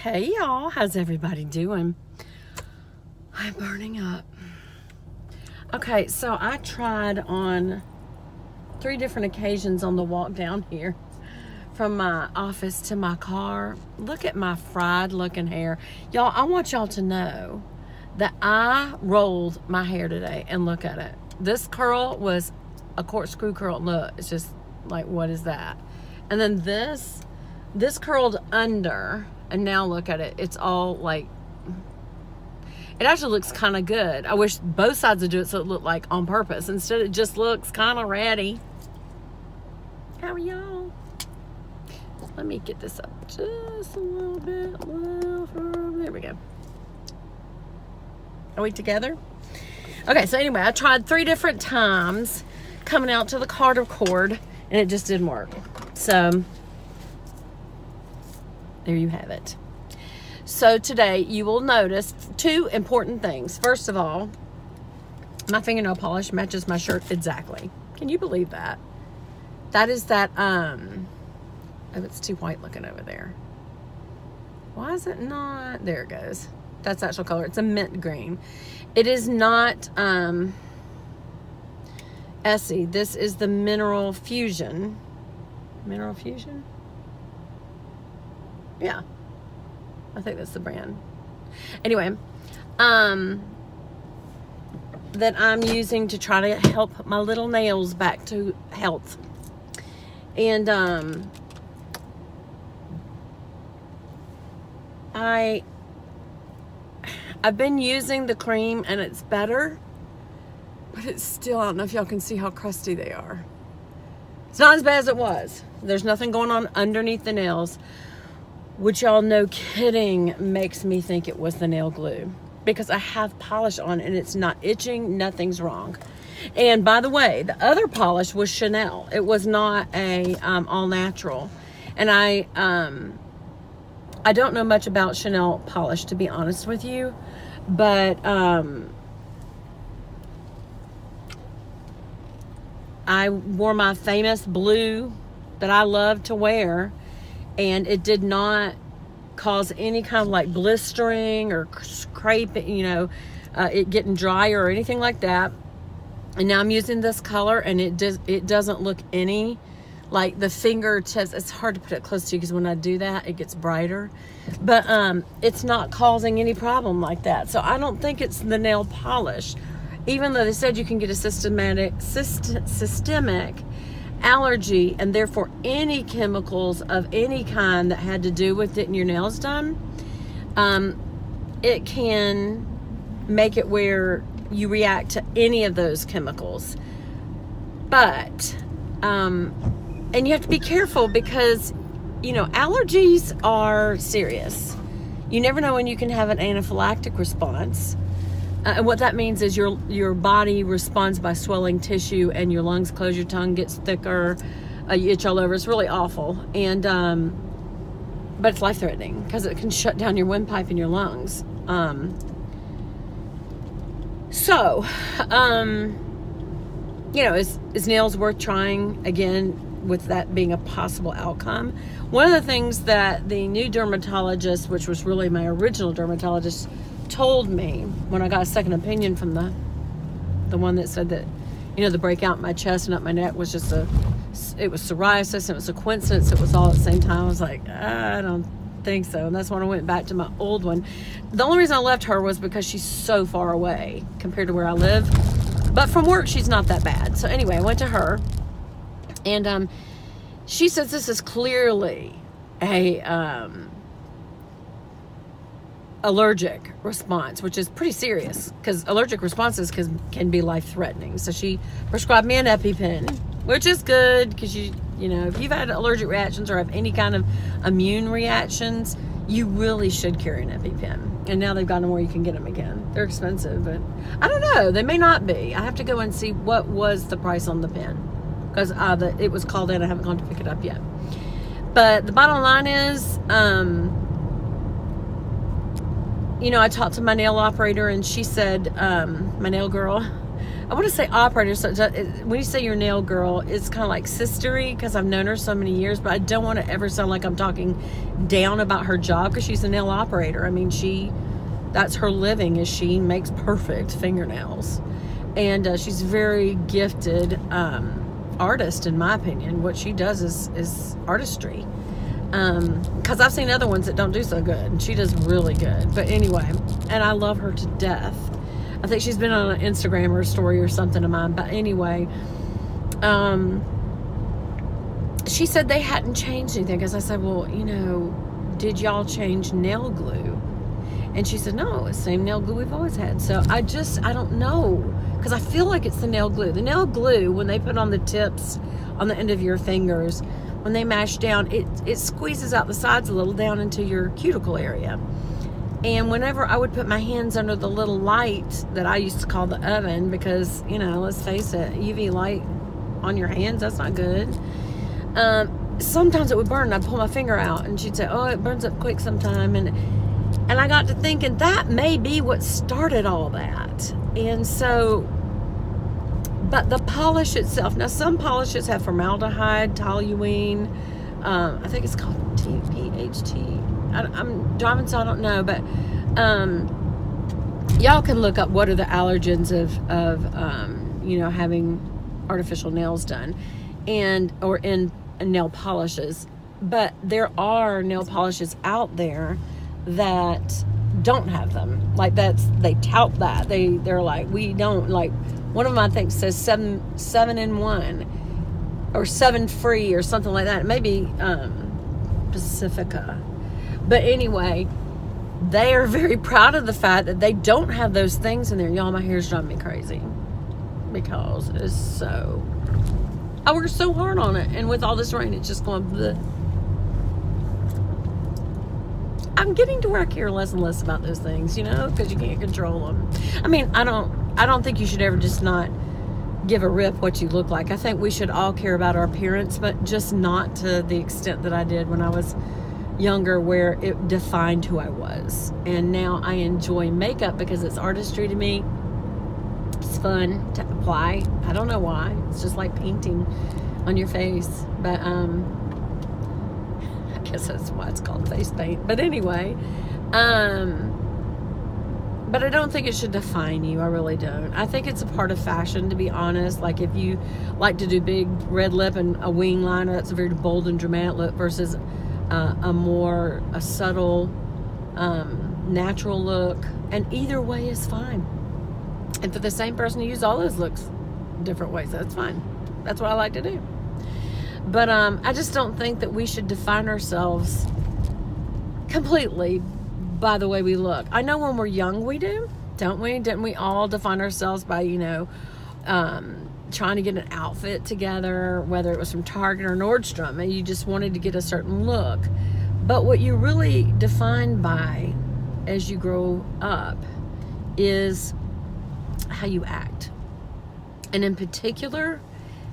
Hey y'all, how's everybody doing? I'm burning up. Okay, so I tried on 3 different occasions on the walk down here from my office to my car. Look at my fried looking hair. Y'all, I want y'all to know that I rolled my hair today, and look at it. This curl was a corkscrew curl. Look, it's just like, what is that? And then this curled under, and now look at it. It's all like, it actually looks kind of good. I wish both sides would do it so it looked like on purpose. Instead, it just looks kind of ratty. How are y'all? Let me get this up just a little bit. There we go. Are we together? Okay, so anyway, I tried 3 different times coming out to the car to record, and it just didn't work. So there you have it. So today you will notice 2 important things. First of all, my fingernail polish matches my shirt exactly. Can you believe that? That is that, oh, it's too white looking over there. Why is it not? There it goes. That's the actual color. It's a mint green. It is not Essie. This is the Mineral Fusion. Mineral Fusion? Yeah. I think that's the brand. Anyway, that I'm using to try to help my little nails back to health. And I've been using the cream and it's better, but it's still, I don't know if y'all can see how crusty they are. It's not as bad as it was. There's nothing going on underneath the nails, which y'all, no kidding, makes me think it was the nail glue, because I have polish on and it's not itching, nothing's wrong. And by the way, the other polish was Chanel. It was not a all natural. And I don't know much about Chanel polish, to be honest with you, but I wore my famous blue that I love to wear, and it did not cause any kind of like blistering or scrape, it getting dry or anything like that. And now I'm using this color, and it doesn't look any like the fingertips. It's hard to put it close to you because when I do that, it gets brighter. But it's not causing any problem like that. So I don't think it's the nail polish, even though they said you can get a systemic allergy, and therefore any chemicals of any kind that had to do with getting your nails done, it can make it where you react to any of those chemicals. But and you have to be careful, because allergies are serious. You never know when you can have an anaphylactic response. And what that means is your body responds by swelling tissue, and your lungs close, your tongue gets thicker, you itch all over. It's really awful. And but it's life-threatening because it can shut down your windpipe and your lungs. Is nails worth trying again, with that being a possible outcome? One of the things that the new dermatologist, which was really my original dermatologist, told me when I got a second opinion from the one that said that, the breakout in my chest and up my neck was just it was psoriasis, and it was a coincidence. It was all at the same time. I was like, I don't think so. And that's when I went back to my old one. The only reason I left her was because she's so far away compared to where I live. But from work, she's not that bad. So anyway, I went to her, and she says this is clearly a allergic response, which is pretty serious, because allergic responses can be life-threatening. So she prescribed me an EpiPen, which is good, because if you've had allergic reactions or have any kind of immune reactions, you really should carry an EpiPen. And now they've got them where you can get them again. They're expensive, but I don't know. They may not be. I have to go and see what was the price on the pen, because it was called in. I haven't gone to pick it up yet. But the bottom line is, I talked to my nail operator, and she said, my nail girl, I want to say operator. So when you say your nail girl, it's kind of like sistery because I've known her so many years, but I don't want to ever sound like I'm talking down about her job because she's a nail operator. I mean, that's her living is she makes perfect fingernails. And she's very gifted artist, in my opinion. What she does is artistry. Because I've seen other ones that don't do so good, and she does really good. But anyway, and I love her to death. I think she's been on an Instagram or a story or something of mine. But anyway, she said they hadn't changed anything. Because I said, well, did y'all change nail glue? And she said, no, it's the same nail glue we've always had. So I don't know. Because I feel like it's the nail glue. The nail glue, when they put on the tips on the end of your fingers, when they mash down, it squeezes out the sides a little down into your cuticle area. And whenever I would put my hands under the little light that I used to call the oven, because, let's face it, UV light on your hands, that's not good. Sometimes it would burn. I'd pull my finger out and she'd say, oh, it burns up quick sometime. And I got to thinking that may be what started all that. And so, but the polish itself, now some polishes have formaldehyde, toluene, I think it's called TPHT. I'm driving, so I don't know, but y'all can look up what are the allergens of having artificial nails done or in nail polishes. But there are nail polishes out there that don't have them. Like they tout that. They're like, we don't, like one of them I think says 7 in 1 or 7 free or something like that. Maybe Pacifica. But anyway, they are very proud of the fact that they don't have those things in there. Y'all, my hair's driving me crazy because it's so, I worked so hard on it, and with all this rain, it's just going bleh. I'm getting to where I care less and less about those things, because you can't control them. I mean, I don't think you should ever just not give a rip what you look like. I think we should all care about our appearance, but just not to the extent that I did when I was younger, where it defined who I was. And now I enjoy makeup because it's artistry to me. It's fun to apply. I don't know why. It's just like painting on your face. But I guess that's why it's called face paint. But anyway, but I don't think it should define you. I really don't. I think it's a part of fashion, to be honest. Like if you like to do big red lip and a wing liner, that's a very bold and dramatic look, versus a subtle, natural look. And either way is fine. And for the same person to use all those looks different ways, that's fine. That's what I like to do. But I just don't think that we should define ourselves completely by the way we look. I know when we're young we do, don't we? Didn't we all define ourselves by, trying to get an outfit together, whether it was from Target or Nordstrom, and you just wanted to get a certain look. But what you really define by as you grow up is how you act. And in particular,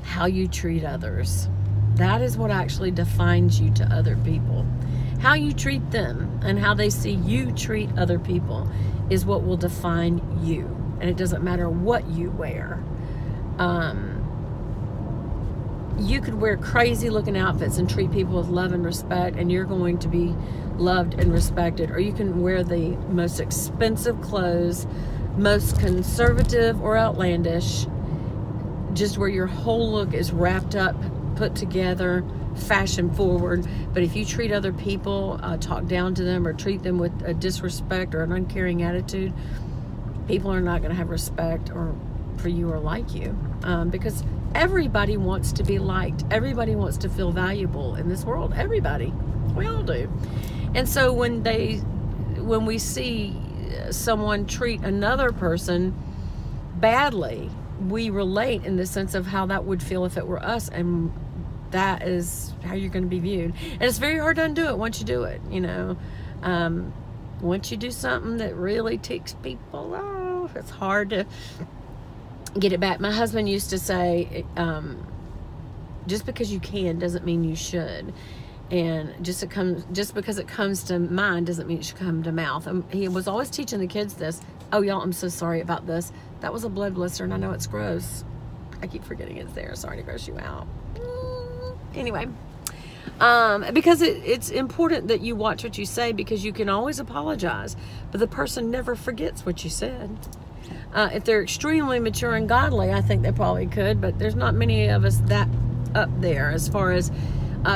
how you treat others. That is what actually defines you to other people. How you treat them and how they see you treat other people is what will define you. And it doesn't matter what you wear. You could wear crazy looking outfits and treat people with love and respect, and you're going to be loved and respected. Or you can wear the most expensive clothes, most conservative or outlandish, just where your whole look is wrapped up, put together, fashion forward. But if you treat other people, talk down to them, or treat them with a disrespect or an uncaring attitude, people are not going to have respect for you or like you, because everybody wants to be liked. Everybody wants to feel valuable in this world. Everybody. We all do. And so when we see someone treat another person badly, we relate in the sense of how that would feel if it were us, and that is how you're going to be viewed. And it's very hard to undo it once you do it, once you do something that really ticks people off, it's hard to get it back. My husband used to say, just because you can doesn't mean you should. And just because it comes to mind doesn't mean it should come to mouth. He was always teaching the kids this. Oh, y'all, I'm so sorry about this. That was a blood blister, and I know it's gross. I keep forgetting it's there. Sorry to gross you out. Anyway, because it's important that you watch what you say, because you can always apologize, but the person never forgets what you said. If they're extremely mature and godly, I think they probably could, but there's not many of us that up there as far as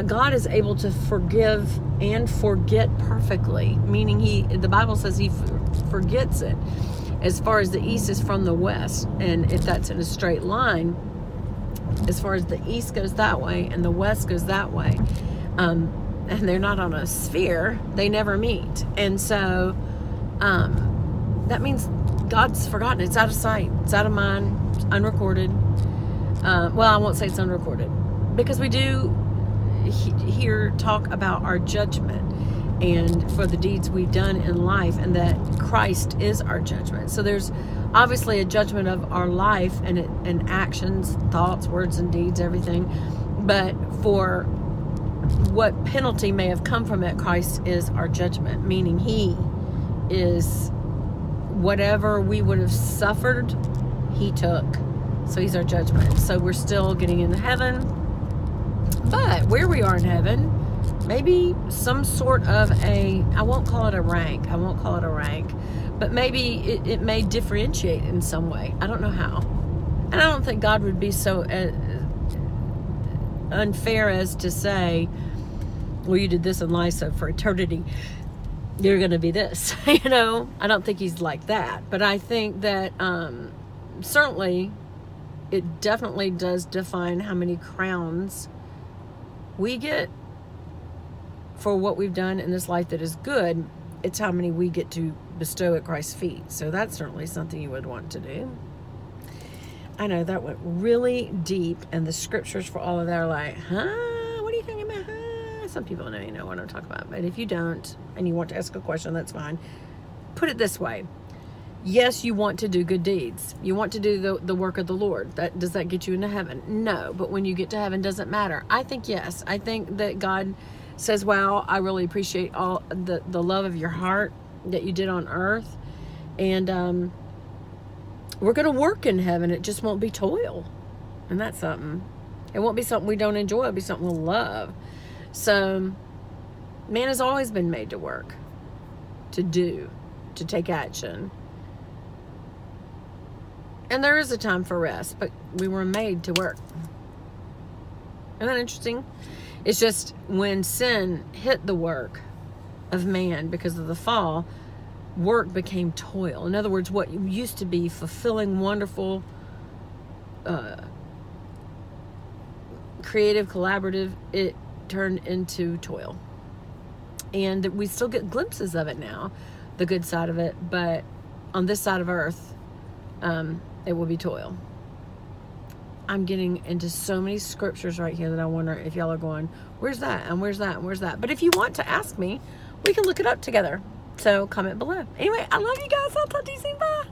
God is able to forgive and forget perfectly, meaning the Bible says he forgets it as far as the east is from the west. And if that's in a straight line, as far as the east goes that way and the west goes that way, and they're not on a sphere, they never meet. And so that means God's forgotten. It's out of sight, it's out of mind, it's unrecorded. Well, I won't say it's unrecorded, because we do hear talk about our judgment and for the deeds we've done in life, and that Christ is our judgment. So there's obviously a judgment of our life and actions, thoughts, words, and deeds, everything. But for what penalty may have come from it, Christ is our judgment, meaning he is whatever we would have suffered, he took. So he's our judgment. So we're still getting into heaven, but where we are in heaven, maybe some sort of I won't call it a rank, but maybe it may differentiate in some way. I don't know how. And I don't think God would be so unfair as to say, well, you did this in life, so for eternity you're going to be this. I don't think he's like that. But I think that certainly it definitely does define how many crowns we get for what we've done in this life that is good. It's how many we get to bestow at Christ's feet. So that's certainly something you would want to do. I know that went really deep, and the scriptures for all of that are like, what are you talking about? Some people know you know what I'm talking about, but if you don't and you want to ask a question, that's fine. Put it this way. Yes, you want to do good deeds. You want to do the work of the Lord. Does that get you into heaven? No, but when you get to heaven, does it matter? I think yes. I think that God says, wow, I really appreciate all the love of your heart that you did on earth. And we're going to work in heaven. It just won't be toil. And that's something. It won't be something we don't enjoy. It'll be something we'll love. So man has always been made to work, to do, to take action. And there is a time for rest, but we were made to work. Isn't that interesting? It's just when sin hit the work of man because of the fall, work became toil. In other words, what used to be fulfilling, wonderful, creative, collaborative, it turned into toil. And we still get glimpses of it now, the good side of it, but on this side of earth, it will be toil. I'm getting into so many scriptures right here that I wonder if y'all are going, where's that? And where's that? And where's that? But if you want to ask me, we can look it up together. So comment below. Anyway, I love you guys. I'll talk to you soon. Bye.